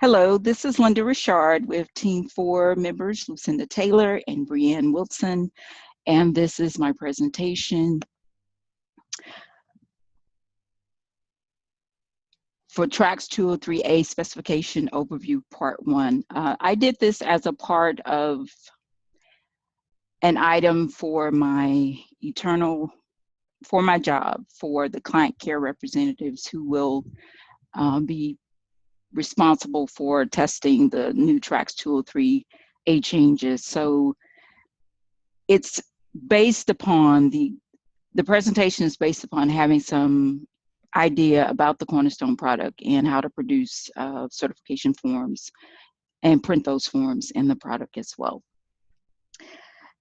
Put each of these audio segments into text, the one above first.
Hello, this is Linda Richard with Team 4 members Lucinda Taylor and Brianne Wilson, and this is my presentation for Tracks 203A Specification Overview Part 1. I did this as a part of an item for my job for the client care representatives who will be responsible for testing the new Tracks 203A changes. So it's based upon the presentation is based upon having some idea about the Cornerstone product and how to produce certification forms and print those forms in the product as well.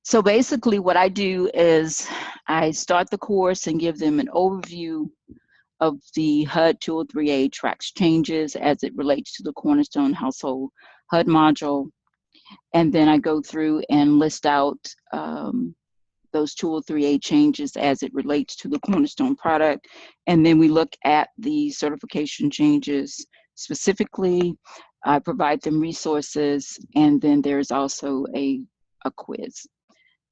So basically what I do is I start the course and give them an overview of the HUD 203A Tracks changes as it relates to the Cornerstone Household HUD module. And then I go through and list out those 203A changes as it relates to the Cornerstone product. And then we look at the certification changes specifically. I provide them resources, and then there's also a quiz.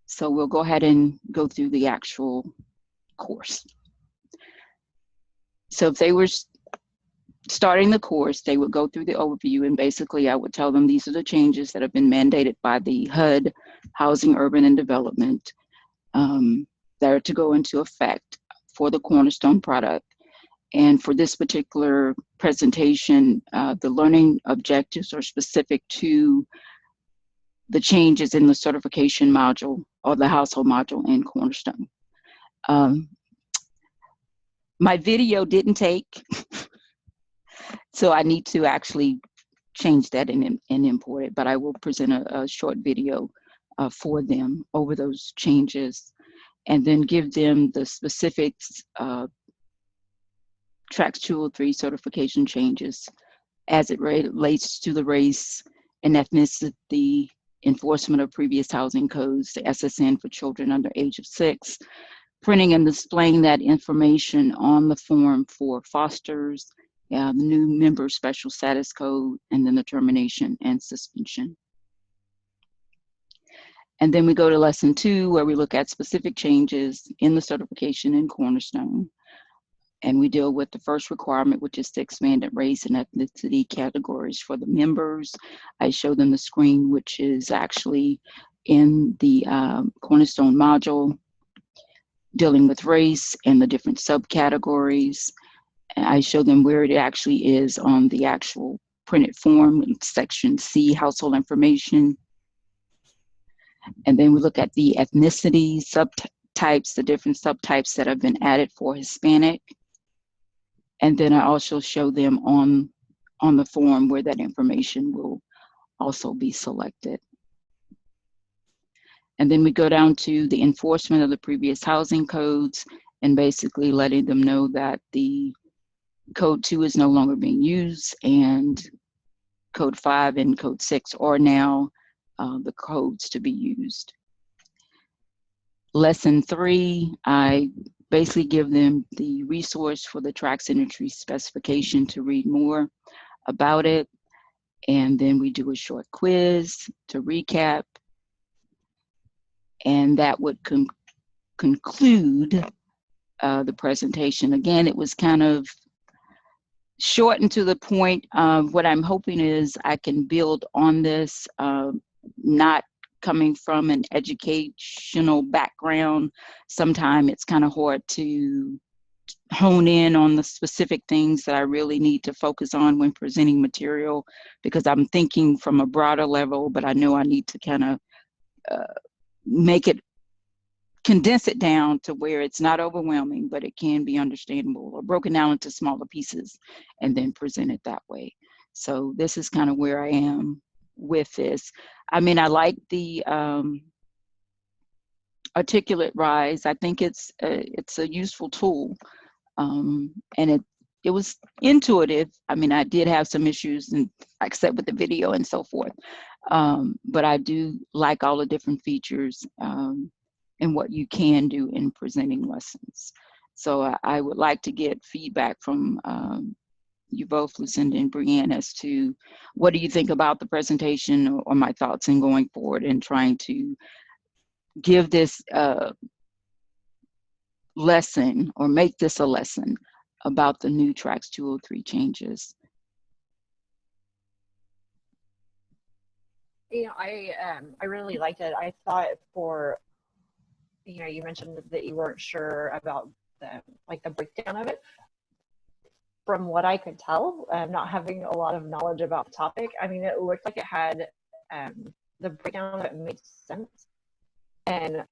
So we'll go ahead and go through the actual course. So if they were starting the course, they would go through the overview, and basically I would tell them these are the changes that have been mandated by the HUD, Housing, Urban, and Development, that are to go into effect for the Cornerstone product. And for this particular presentation, the learning objectives are specific to the changes in the certification module or the household module in Cornerstone. My video didn't take, so I need to actually change that and import it, but I will present a short video for them over those changes, and then give them the specifics Tracks 203 certification changes as it relates to the race and ethnicity, enforcement of previous housing codes, the SSN for children under age of 6, printing and displaying that information on the form for fosters, the new member special status code, and then the termination and suspension. And then we go to lesson 2, where we look at specific changes in the certification in Cornerstone. And we deal with the first requirement, which is the expanded race and ethnicity categories for the members. I show them the screen, which is actually in the Cornerstone module, dealing with race and the different subcategories. And I show them where it actually is on the actual printed form, section C, household information. And then we look at the ethnicity subtypes, the different subtypes that have been added for Hispanic. And then I also show them on the form where that information will also be selected. And then we go down to the enforcement of the previous housing codes, and basically letting them know that the Code 2 is no longer being used, and Code 5 and Code 6 are now the codes to be used. Lesson 3, I basically give them the resource for the Tracks Entry specification to read more about it. And then we do a short quiz to recap. And that would conclude the presentation. Again, it was kind of short and to the point. What I'm hoping is I can build on this, not coming from an educational background. Sometimes it's kind of hard to hone in on the specific things that I really need to focus on when presenting material, because I'm thinking from a broader level, but I know I need to kind of condense it down to where it's not overwhelming, but it can be understandable or broken down into smaller pieces and then present it that way. So this is kind of where I am with this. I mean, I like the articulate rise. I think it's a useful tool, and it was intuitive. I mean, I did have some issues, and except with the video and so forth, but I do like all the different features and what you can do in presenting lessons. So I would like to get feedback from you both, Lucinda and Brianne, as to what do you think about the presentation, or my thoughts in going forward and trying to give this lesson, or make this a lesson about the new Tracks 203 changes. I really liked it. I thought you mentioned that you weren't sure about the breakdown of it. From what I could tell, not having a lot of knowledge about the topic, I mean, it looked like it had the breakdown that made sense, and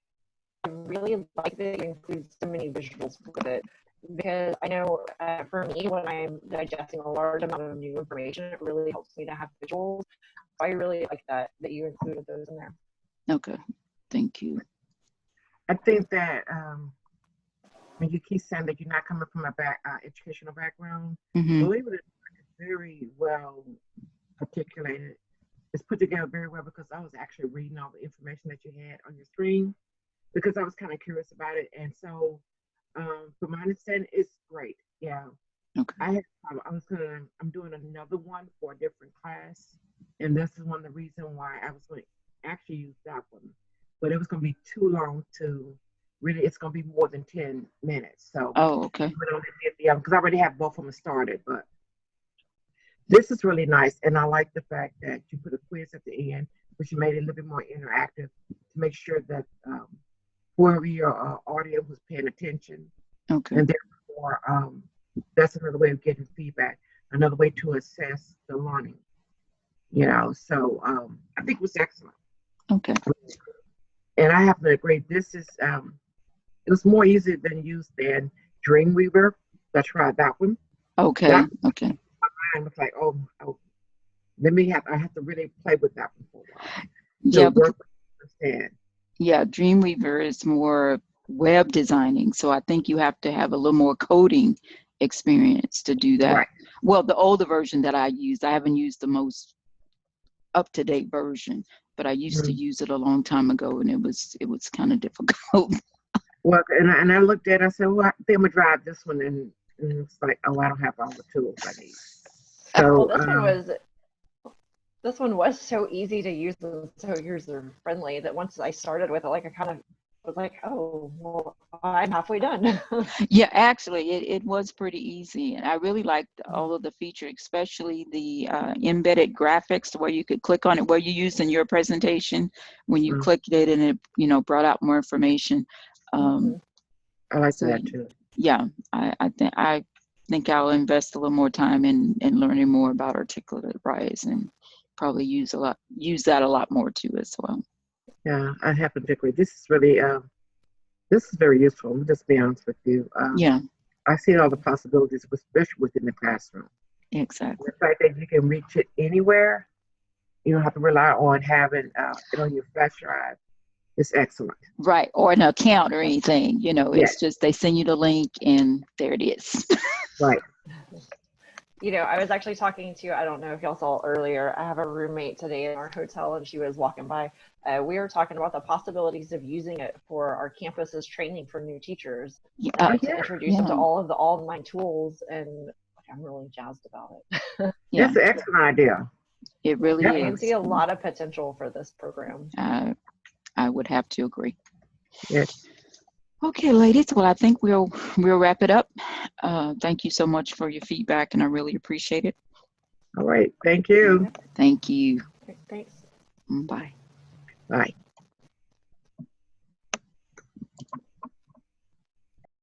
I really like that it includes so many visuals with it, because I know for me, when I'm digesting a large amount of new information, it really helps me to have visuals. So I really like that you included those in there. Okay, thank you. I think that when you keep saying that you're not coming from a educational background, believe it or not, it's very well articulated. It's put together very well, because I was actually reading all the information that you had on your screen, because I was kind of curious about it. And so, from my understanding, it's great. Yeah. Okay. I'm doing another one for a different class, and this is one of the reasons why I was going to actually use that one, but it was going to be too long to really. It's going to be more than 10 minutes. So, okay. Because I already have both of them started, but this is really nice, and I like the fact that you put a quiz at the end, which you made it a little bit more interactive to make sure that whoever your audience was paying attention. Okay. And therefore, that's another way of getting feedback, another way to assess the learning. So I think it was excellent. Okay. And I have to agree. This is it was more easy than used than Dreamweaver. I tried that one. Okay. Okay. My mind was like, oh, I have to really play with that one for a while. Yeah. Understand. Yeah, Dreamweaver is more web designing, so I think you have to have a little more coding experience to do that. Right. Well, the older version that I used, I haven't used the most up-to-date version, but I used to use it a long time ago, and it was kind of difficult. Well, and I looked at it, I said, well, I think I'm gonna drive this one, and it's like, oh, I don't have all the tools I need. So well, this one was so easy to use and so user friendly that once I started with it, I kind of was like, oh, well, I'm halfway done. Yeah, actually, it was pretty easy, and I really liked all of the features, especially the embedded graphics, where you could click on it, where you used in your presentation. When you clicked it, and it brought out more information. I like that too. Yeah, I think I'll invest a little more time in learning more about articulated rise, and probably use that a lot more too as well. Yeah, I happen to agree. This is really this is very useful. I'll just be honest with you. Yeah, I see all the possibilities, especially within the classroom. Exactly. The fact that you can reach it anywhere, you don't have to rely on having it on your flash drive. It's excellent. Right, or an account or anything. Yes. It's just they send you the link and there it is. Right. I was actually talking to, I don't know if y'all saw earlier, I have a roommate today in our hotel, and she was walking by. We were talking about the possibilities of using it for our campus's training for new teachers, to introduce them to all of the online tools, and I'm really jazzed about it. That's an excellent idea. It really is. I can see a lot of potential for this program. I would have to agree. Yes. Okay, ladies. Well, I think we'll wrap it up. Thank you so much for your feedback, and I really appreciate it. All right. Thank you. Thank you. Thanks. Bye. Bye.